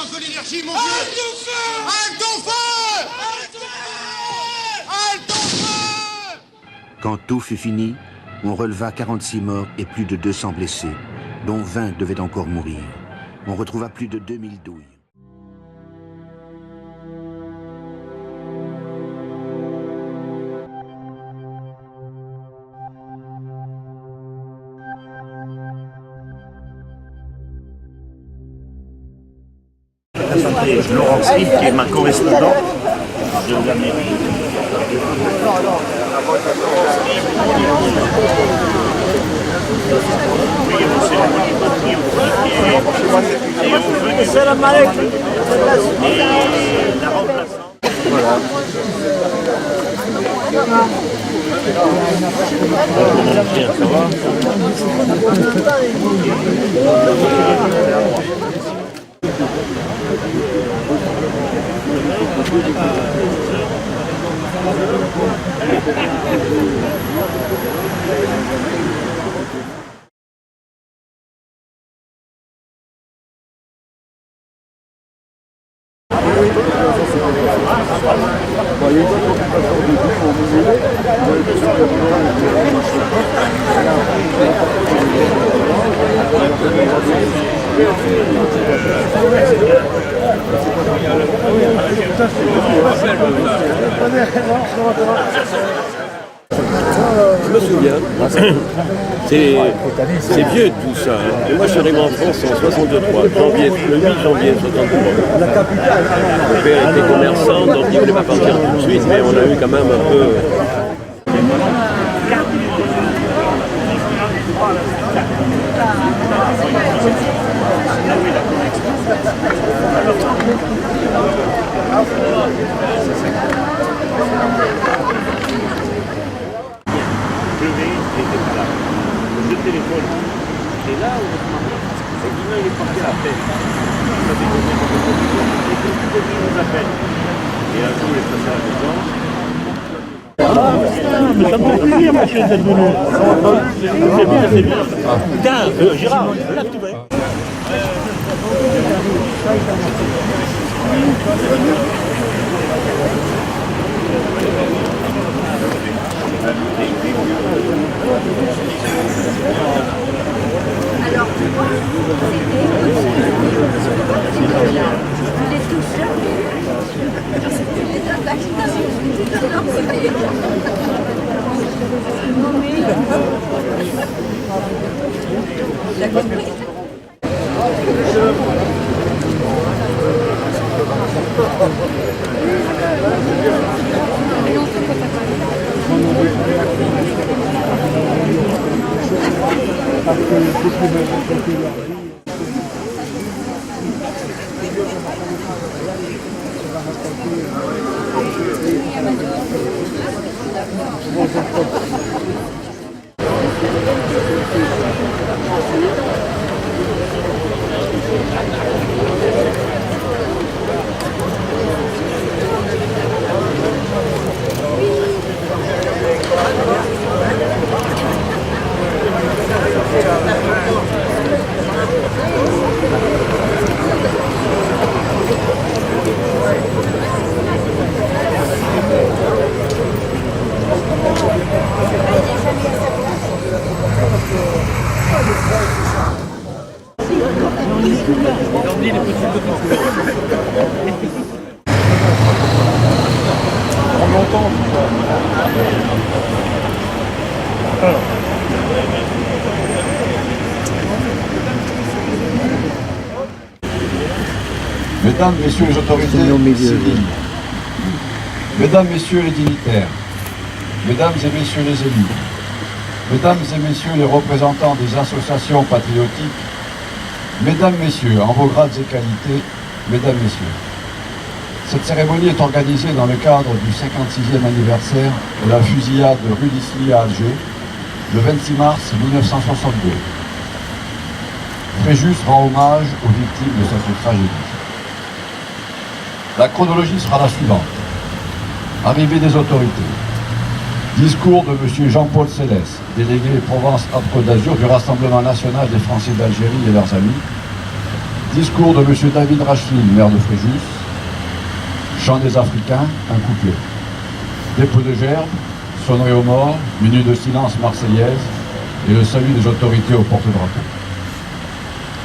manque d'énergie, mon Dieu. Halte au feu. Halte au feu. Quand tout fut fini, on releva 46 morts et plus de 200 blessés, dont 20 devaient encore mourir. On retrouva plus de 2000 douilles. Laurence Smith, qui est ma correspondante de l'Amérique. La remplaçante. Voilà. Ça va? Je me souviens, c'est vieux tout ça. Hein. Et moi je suis arrivé en France en 63, le 8 janvier 63. Mon père était commerçant, donc il ne voulait pas partir tout de suite, mais on a eu quand même un peu... Je téléphone. Et là, on il est parti à la fête. Il nous appelle. Et un jour, il est passé à la maison. Mais ça me fait plaisir, monsieur, d'être venu. C'est bien, c'est bien. Putain, Gérard, là, tu vas. Alors, il est tout seul. Mesdames, Messieurs les autorités civiles, Mesdames, Messieurs les dignitaires, Mesdames et Messieurs les élus, Mesdames et Messieurs les représentants des associations patriotiques, Mesdames, Messieurs, en vos grades et qualités, Mesdames, Messieurs. Cette cérémonie est organisée dans le cadre du 56e anniversaire de la fusillade de rue d'Isly à Alger, le 26 mars 1962. Fréjus rend hommage aux victimes de cette tragédie. La chronologie sera la suivante. Arrivée des autorités. Discours de M. Jean-Paul Célès, délégué Provence-Alpes-Côte d'Azur du Rassemblement national des Français d'Algérie et leurs amis. Discours de M. David Rachel, maire de Fréjus. Chant des Africains, un couplet. Dépôt de gerbes, sonnerie aux morts, minute de silence marseillaise et le salut des autorités au porte-drapeau.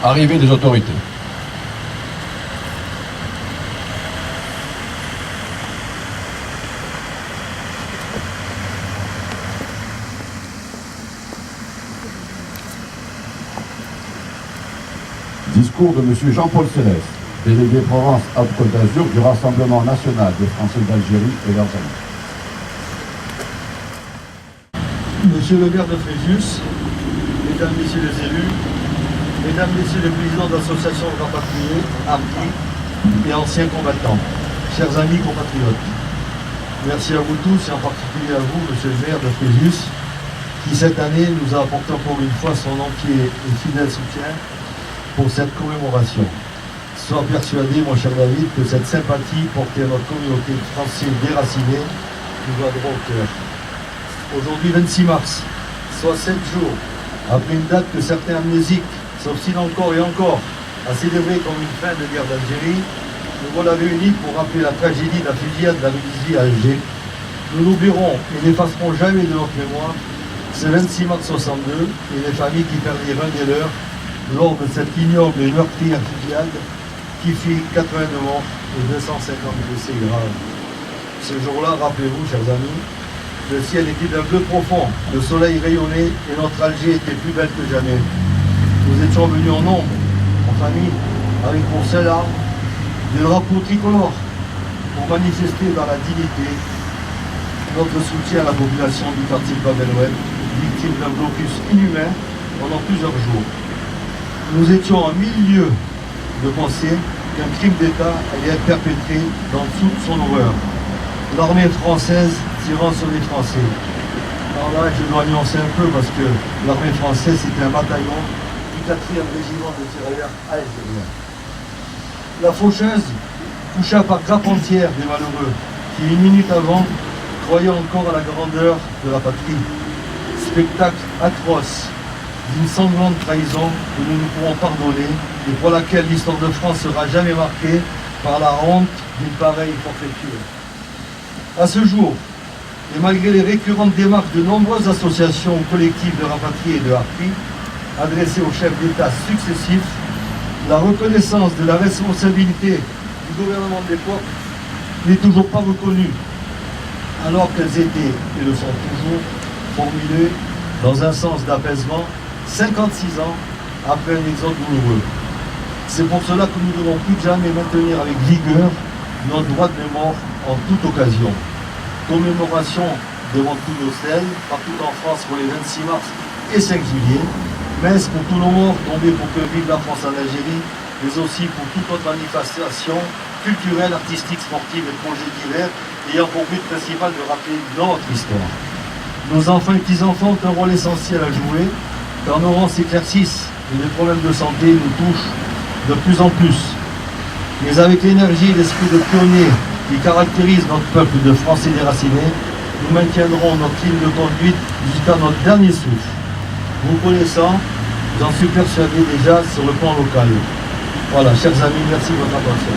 Arrivée des autorités. Discours de M. Jean-Paul Céleste, délégué Provence-Alpes-Côte d'Azur du Rassemblement national des Français d'Algérie et leurs amis. Monsieur le maire de Fréjus, mesdames, messieurs les élus, mesdames, messieurs les présidents d'associations de rapatriés, harkis et anciens combattants, chers amis compatriotes, merci à vous tous et en particulier à vous, monsieur le maire de Fréjus, qui cette année nous a apporté encore une fois son entier et fidèle soutien pour cette commémoration. Sois persuadé, mon cher David, que cette sympathie portée à notre communauté de Français déracinés nous va droit au cœur. Aujourd'hui, 26 mars, soit 7 jours, après une date que certains amnésiques s'obstinent encore et encore à célébrer comme une fin de guerre d'Algérie, nous voilà réunis pour rappeler la tragédie de la fusillade de la Vélizy à Alger. Nous n'oublierons et n'effacerons jamais de notre mémoire ce 26 mars 62 et les familles qui perdirent un des leurs lors de cette ignoble et meurtrière fusillade qui fit 82 morts et 250 blessés graves. Ce jour-là, rappelez-vous, chers amis, le ciel était d'un bleu profond, le soleil rayonnait et notre Alger était plus belle que jamais. Nous étions venus en nombre, en famille, avec pour seule arme des drapeaux tricolores pour manifester dans la dignité notre soutien à la population du quartier Bab el-Oued, victime d'un blocus inhumain pendant plusieurs jours. Nous étions en milieu de penser qu'un crime d'État allait être perpétré dans toute son horreur. L'armée française tirant sur les Français. Alors là, je dois nuancer un peu parce que l'armée française, c'était un bataillon du 4e régiment de tirailleurs algériens. La faucheuse toucha par grappe entière des malheureux qui, une minute avant, croyaient encore à la grandeur de la patrie. Spectacle atroce d'une sanglante trahison que nous ne pourrons pardonner et pour laquelle l'histoire de France sera jamais marquée par la honte d'une pareille forfaiture. À ce jour, et malgré les récurrentes démarches de nombreuses associations ou collectifs de rapatriés et de harkis adressées aux chefs d'État successifs, la reconnaissance de la responsabilité du gouvernement de l'époque n'est toujours pas reconnue, alors qu'elles étaient, et le sont toujours, formulées dans un sens d'apaisement 56 ans après un exode douloureux. C'est pour cela que nous devons plus que jamais maintenir avec vigueur notre droit de mémoire en toute occasion. Commémoration devant tous nos stèles, partout en France pour les 26 mars et 5 juillet, messe pour tous nos morts tombés pour que vive la France en Algérie, mais aussi pour toute autre manifestation culturelle, artistique, sportive et projets divers ayant pour but principal de rappeler notre histoire. Nos enfants et petits-enfants ont un rôle essentiel à jouer, car nos rangs s'éclaircissent et les problèmes de santé nous touchent de plus en plus. Mais avec l'énergie et l'esprit de pionnier qui caractérise notre peuple de Français déracinés, nous maintiendrons notre ligne de conduite jusqu'à notre dernier souffle. Vous connaissant, j'en suis persuadé déjà sur le plan local. Voilà, chers amis, merci de votre attention.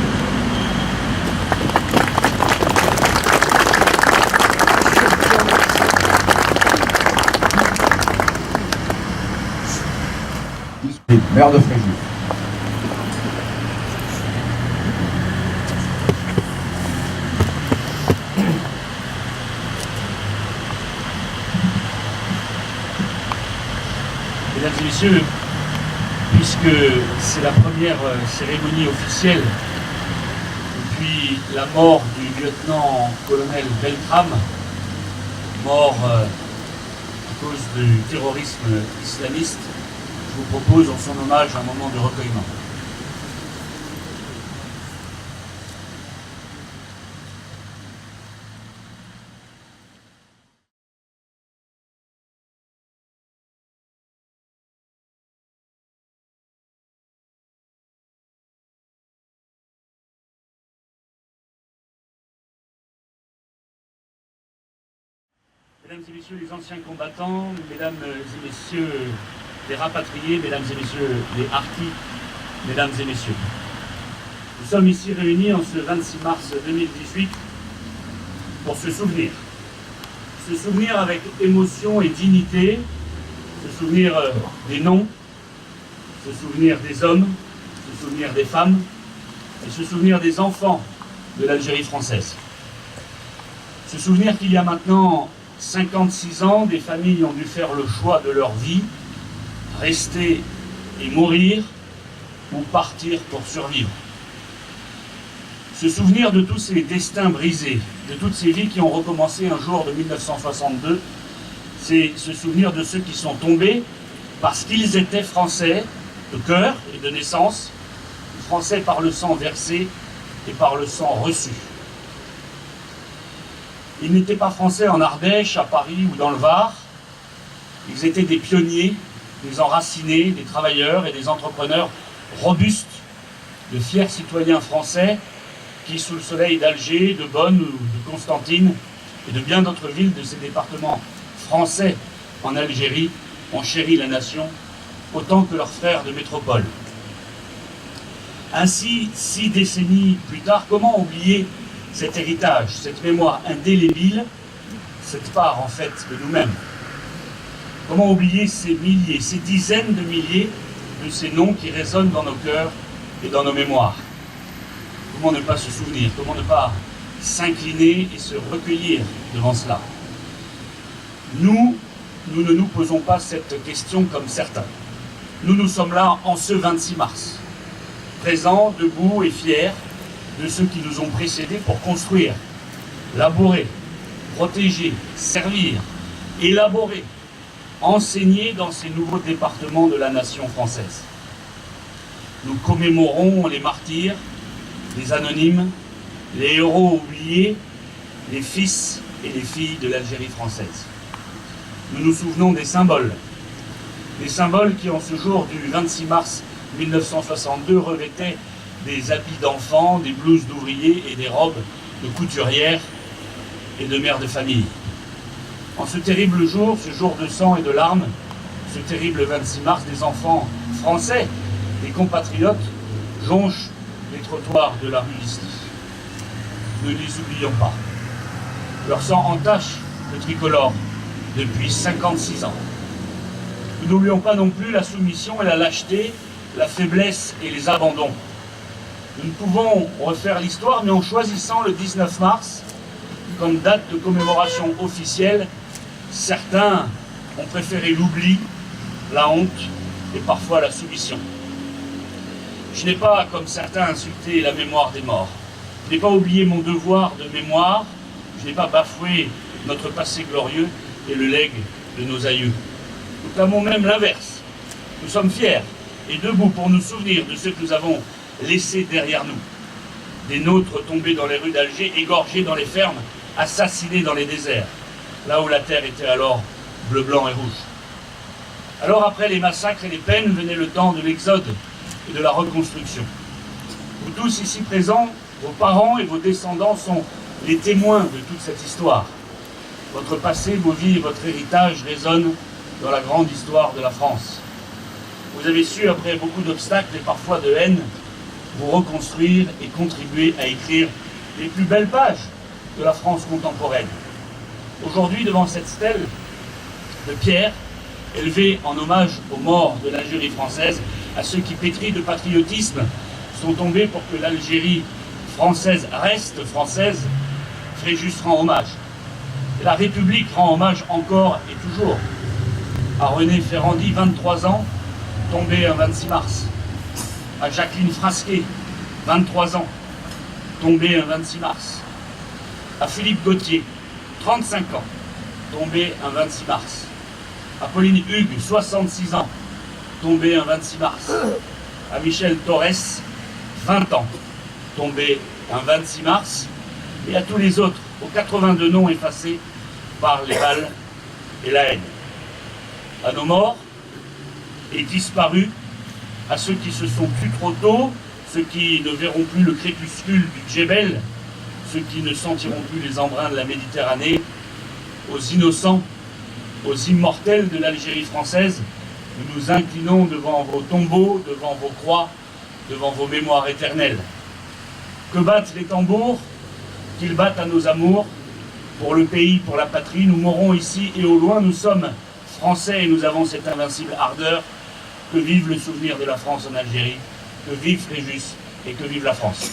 Maire de Fréjus. Mesdames et messieurs, puisque c'est la première cérémonie officielle depuis la mort du lieutenant-colonel Beltram, mort à cause du terrorisme islamiste, je vous propose en son hommage un moment de recueillement. Mesdames et messieurs les anciens combattants, mesdames et messieurs les rapatriés, mesdames et messieurs les harkis, mesdames et messieurs. Nous sommes ici réunis en ce 26 mars 2018 pour se souvenir. Se souvenir avec émotion et dignité, se souvenir des noms, se souvenir des hommes, se souvenir des femmes et se souvenir des enfants de l'Algérie française. Se souvenir qu'il y a maintenant 56 ans, des familles ont dû faire le choix de leur vie, rester et mourir ou partir pour survivre. Se souvenir de tous ces destins brisés, de toutes ces vies qui ont recommencé un jour de 1962, c'est se souvenir de ceux qui sont tombés parce qu'ils étaient français de cœur et de naissance, français par le sang versé et par le sang reçu. Ils n'étaient pas français en Ardèche, à Paris ou dans le Var. Ils étaient des pionniers, des enracinés, des travailleurs et des entrepreneurs robustes, de fiers citoyens français qui, sous le soleil d'Alger, de Bonn ou de Constantine et de bien d'autres villes de ces départements français en Algérie, ont chéri la nation autant que leurs frères de métropole. Ainsi, 6 décennies plus tard, comment oublier cet héritage, cette mémoire indélébile, cette part en fait de nous-mêmes? Comment oublier ces milliers, ces dizaines de milliers de ces noms qui résonnent dans nos cœurs et dans nos mémoires? Comment ne pas se souvenir? Comment ne pas s'incliner et se recueillir devant cela? Nous ne nous posons pas cette question comme certains. Nous sommes là en ce 26 mars, présents, debout et fiers de ceux qui nous ont précédés pour construire, labourer, protéger, servir, élaborer, enseigner dans ces nouveaux départements de la nation française. Nous commémorons les martyrs, les anonymes, les héros oubliés, les fils et les filles de l'Algérie française. Nous nous souvenons des symboles qui en ce jour du 26 mars 1962 revêtaient des habits d'enfants, des blouses d'ouvriers et des robes de couturières et de mères de famille. En ce terrible jour, ce jour de sang et de larmes, ce terrible 26 mars, des enfants français, des compatriotes, jonchent les trottoirs de la rue d'Isly. Ne les oublions pas. Leur sang entache le tricolore depuis 56 ans. Nous n'oublions pas non plus la soumission et la lâcheté, la faiblesse et les abandons. Nous ne pouvons refaire l'histoire, mais en choisissant le 19 mars comme date de commémoration officielle, certains ont préféré l'oubli, la honte et parfois la soumission. Je n'ai pas, comme certains, insulté la mémoire des morts. Je n'ai pas oublié mon devoir de mémoire, je n'ai pas bafoué notre passé glorieux et le legs de nos aïeux. Nous clamons même l'inverse. Nous sommes fiers et debout pour nous souvenir de ce que nous avons laissé derrière nous. Des nôtres tombés dans les rues d'Alger, égorgés dans les fermes, assassinés dans les déserts, là où la terre était alors bleu, blanc et rouge. Alors après les massacres et les peines, venait le temps de l'exode et de la reconstruction. Vous tous ici présents, vos parents et vos descendants sont les témoins de toute cette histoire. Votre passé, vos vies et votre héritage résonnent dans la grande histoire de la France. Vous avez su, après beaucoup d'obstacles et parfois de haine, vous reconstruire et contribuer à écrire les plus belles pages de la France contemporaine. Aujourd'hui, devant cette stèle de pierre, élevée en hommage aux morts de l'Algérie française, à ceux qui, pétris de patriotisme, sont tombés pour que l'Algérie française reste française, Fréjus rend hommage. Et la République rend hommage encore et toujours à René Ferrandi, 23 ans, tombé un 26 mars. À Jacqueline Frasquet, 23 ans, tombé un 26 mars. À Philippe Gauthier, 35 ans, tombé un 26 mars. À Pauline Hugues, 66 ans, tombé un 26 mars. À Michel Torres, 20 ans, tombé un 26 mars. Et à tous les autres, aux 82 noms effacés par les balles et la haine. À nos morts et disparus, à ceux qui se sont tus trop tôt, ceux qui ne verront plus le crépuscule du Djebel, ceux qui ne sentiront plus les embruns de la Méditerranée, aux innocents, aux immortels de l'Algérie française, nous nous inclinons devant vos tombeaux, devant vos croix devant vos mémoires éternelles. Que battent les tambours, qu'ils battent à nos amours, pour le pays, pour la patrie, nous mourons ici et au loin, nous sommes Français et nous avons cette invincible ardeur. Que vive le souvenir de la France en Algérie, que vive Fréjus et que vive la France.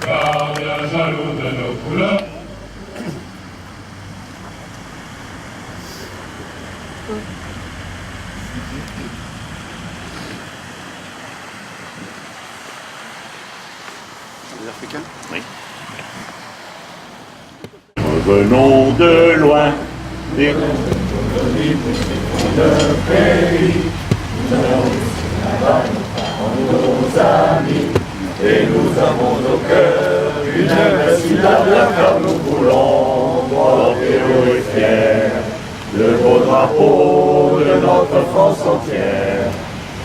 Garde la jaloux de nos couleurs. Venons de loin, des Nos amis, et nous avons au cœur une invincible car nous voulons porter haut et fier le beau drapeau de notre France entière.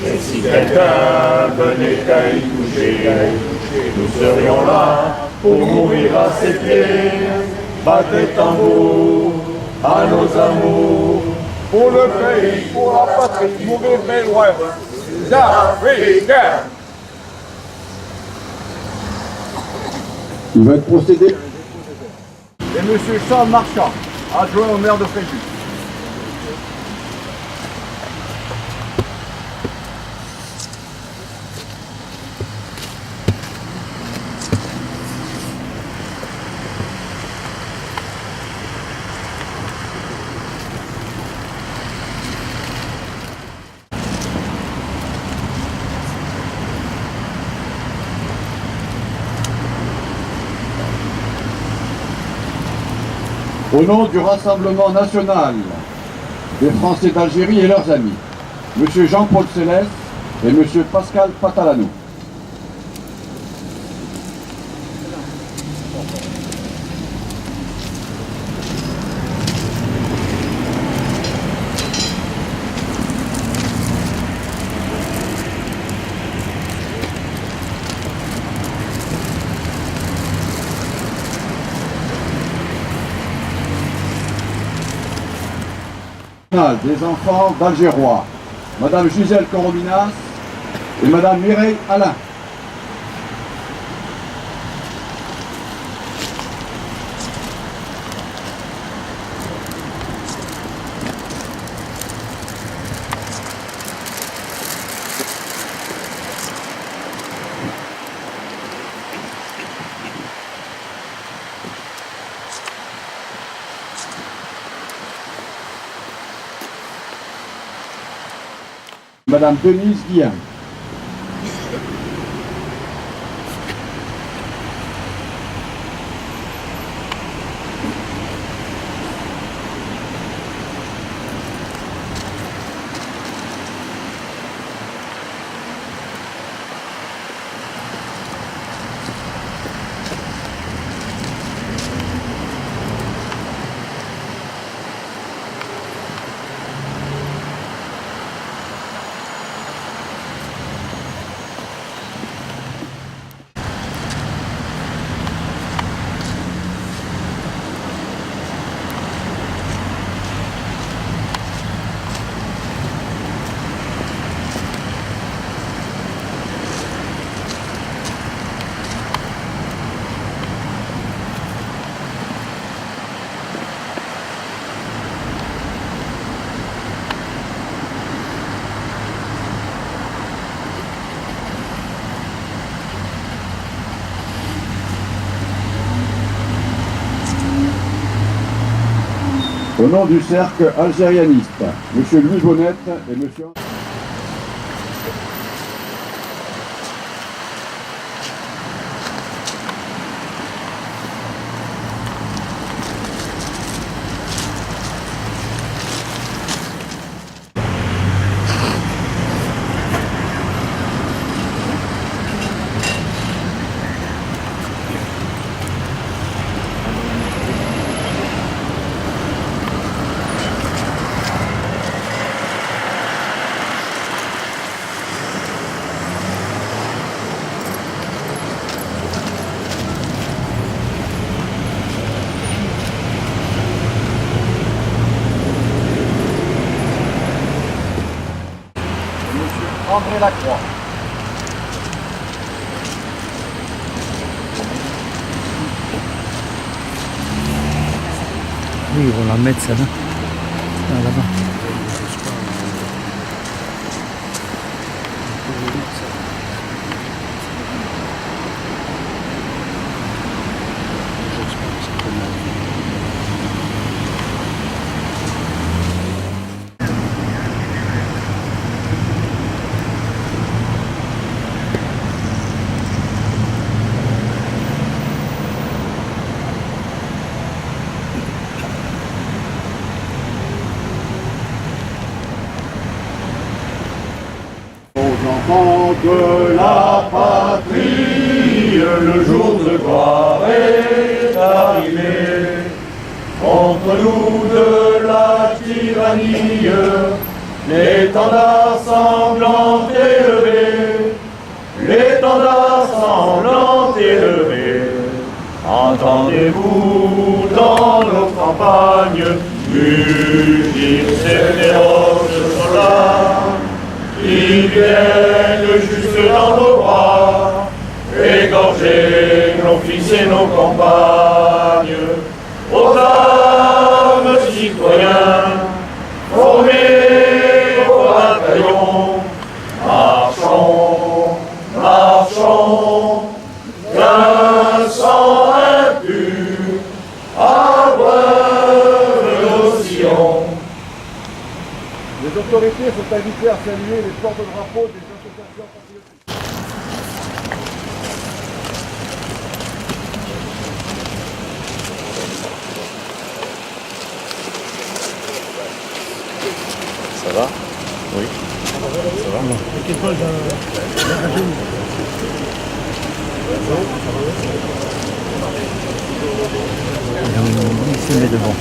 Et si quelqu'un venait à y toucher, nous serions là pour mourir à ses pieds. Battez tambour à nos amours, pour le pays, pour la patrie, mourir mais loin. Africains. Il va être procédé. Et M. Charles Marchand, adjoint au maire de Fréjus. Au nom du Rassemblement national des Français d'Algérie et leurs amis, M. Jean-Paul Céleste et M. Pascal Patalano. Des enfants d'Algérois, Madame Gisèle Corominas et Madame Mireille Alain. Madame Denise Guillen. Au nom du cercle algérianiste, M. Louis Bonnette et M. André Lacroix. Oui, ils vont la mettre celle-là. Ah, là-bas. Enfants de la patrie, le jour de gloire est arrivé. Contre nous de la tyrannie, l'étendard sanglant élevé, l'étendard sanglant élevé. Entendez-vous dans nos campagnes mugir ces féroces soldats qui viennent jusque dans nos bras, égorger nos fils et nos compagnes. Aux armes citoyens, formés au bataillon, marchons, marchons, qu'un sang impur abreuve nos sillons. Les autorités sont invitées à saluer les porte-drapeaux des associations patriotiques. Ça va? Oui. Ça va? Il se met devant.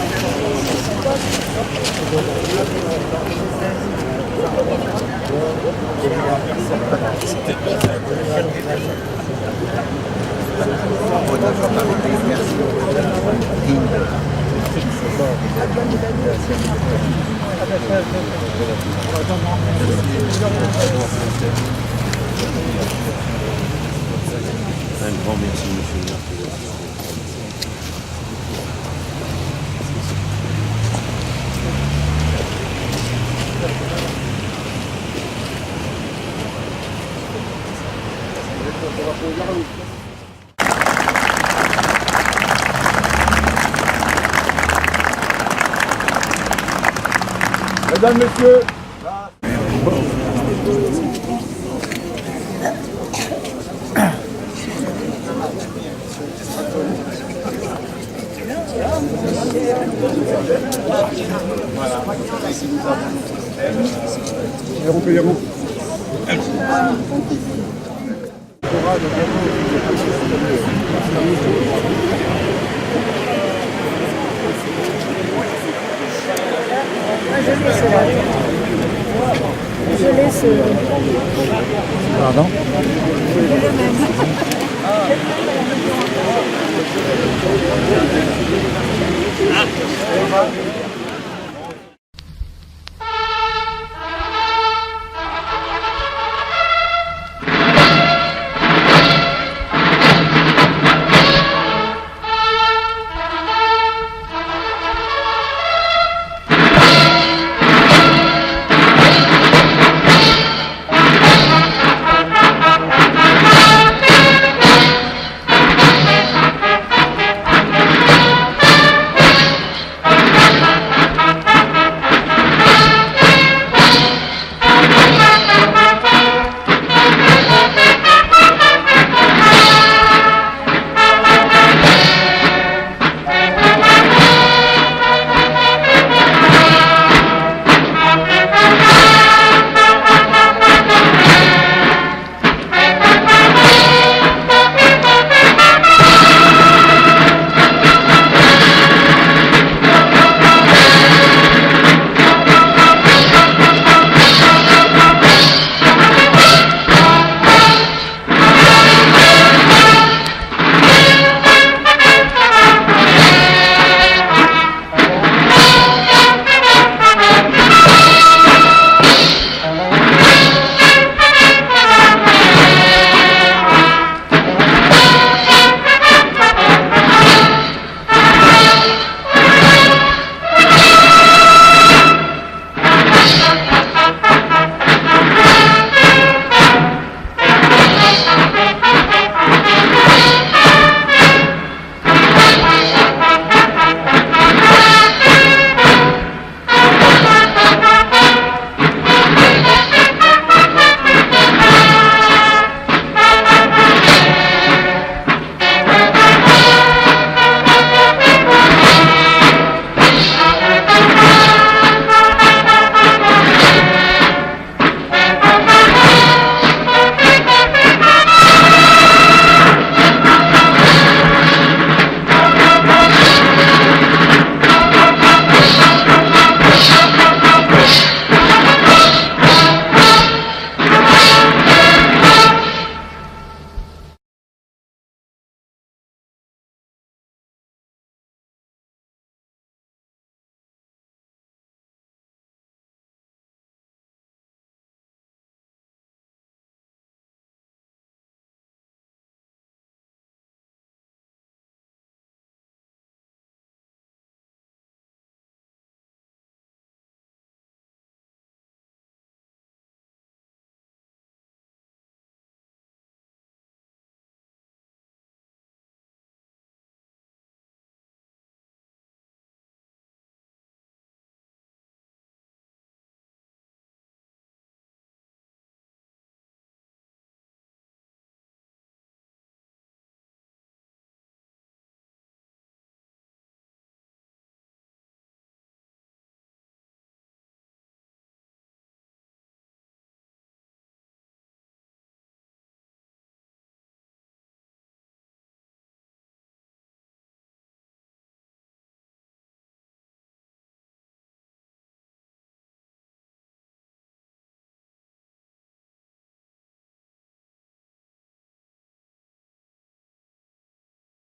Un grand merci, monsieur le maire. Mesdames, Messieurs, Je laisse. Pardon? Le même.